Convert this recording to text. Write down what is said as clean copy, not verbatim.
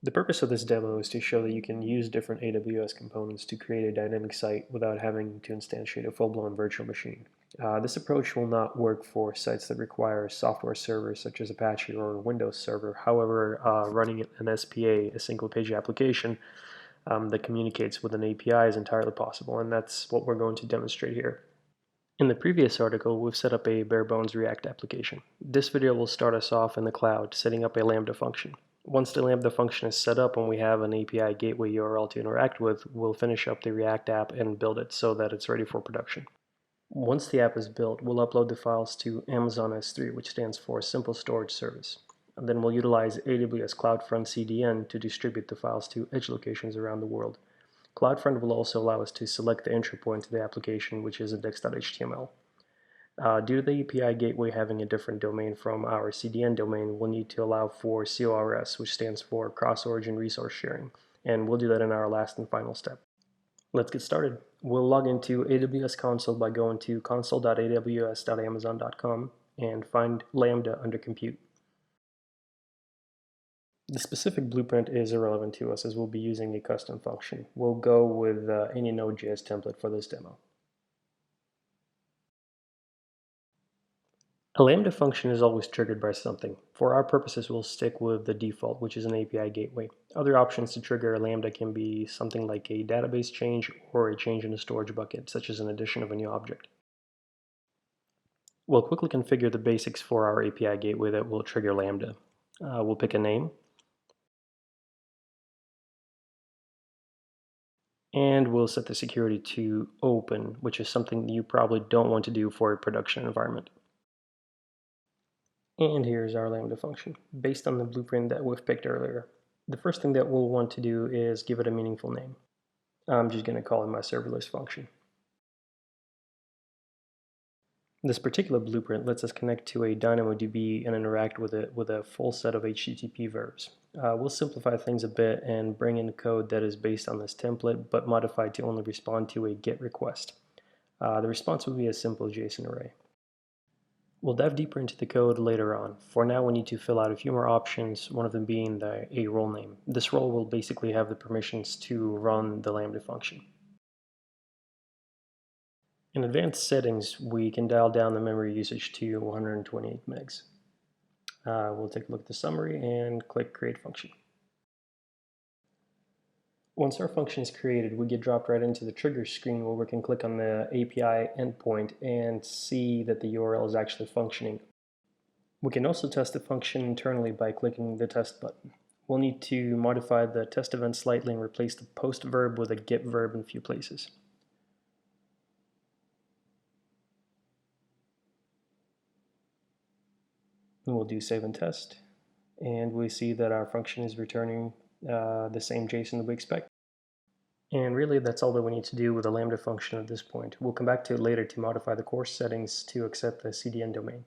The purpose of this demo is to show that you can use different AWS components to create a dynamic site without having to instantiate a full-blown virtual machine. This approach will not work for sites that require software servers such as Apache or Windows Server. However, running an SPA, a single-page application that communicates with an API, is entirely possible, and that's what we're going to demonstrate here. In the previous article, we've set up a bare-bones React application. This video will start us off in the cloud, setting up a Lambda function. Once the Lambda function is set up and we have an API gateway URL to interact with, we'll finish up the React app and build it so that it's ready for production. Once the app is built, we'll upload the files to Amazon S3, which stands for Simple Storage Service. And then we'll utilize AWS CloudFront CDN to distribute the files to edge locations around the world. CloudFront will also allow us to select the entry point to the application, which is index.html. Due to the API gateway having a different domain from our CDN domain, we'll need to allow for CORS, which stands for Cross-Origin Resource Sharing, and we'll do that in our last and final step. Let's get started. We'll log into AWS Console by going to console.aws.amazon.com and find Lambda under Compute. The specific blueprint is irrelevant to us as we'll be using a custom function. We'll go with any Node.js template for this demo. A Lambda function is always triggered by something. For our purposes, we'll stick with the default, which is an API gateway. Other options to trigger a Lambda can be something like a database change or a change in a storage bucket, such as an addition of a new object. We'll quickly configure the basics for our API gateway that will trigger Lambda. We'll pick a name, and we'll set the security to open, which is something you probably don't want to do for a production environment. And here's our Lambda function, based on the blueprint that we've picked earlier. The first thing that we'll want to do is give it a meaningful name. I'm just going to call it my serverless function. This particular blueprint lets us connect to a DynamoDB and interact with it with a full set of HTTP verbs. We'll simplify things a bit and bring in code that is based on this template, but modified to only respond to a GET request. The response will be a simple JSON array. We'll dive deeper into the code later on. For now, we need to fill out a few more options, one of them being a role name. This role will basically have the permissions to run the Lambda function. In advanced settings, we can dial down the memory usage to 128 megs. We'll take a look at the summary and click Create Function. Once our function is created, we get dropped right into the trigger screen where we can click on the API endpoint and see that the URL is actually functioning. We can also test the function internally by clicking the test button. We'll need to modify the test event slightly and replace the post verb with a get verb in a few places. And we'll do save and test, and we see that our function is returning the same JSON that we expect. And really, that's all that we need to do with the Lambda function at this point. We'll come back to it later to modify the course settings to accept the CDN domain.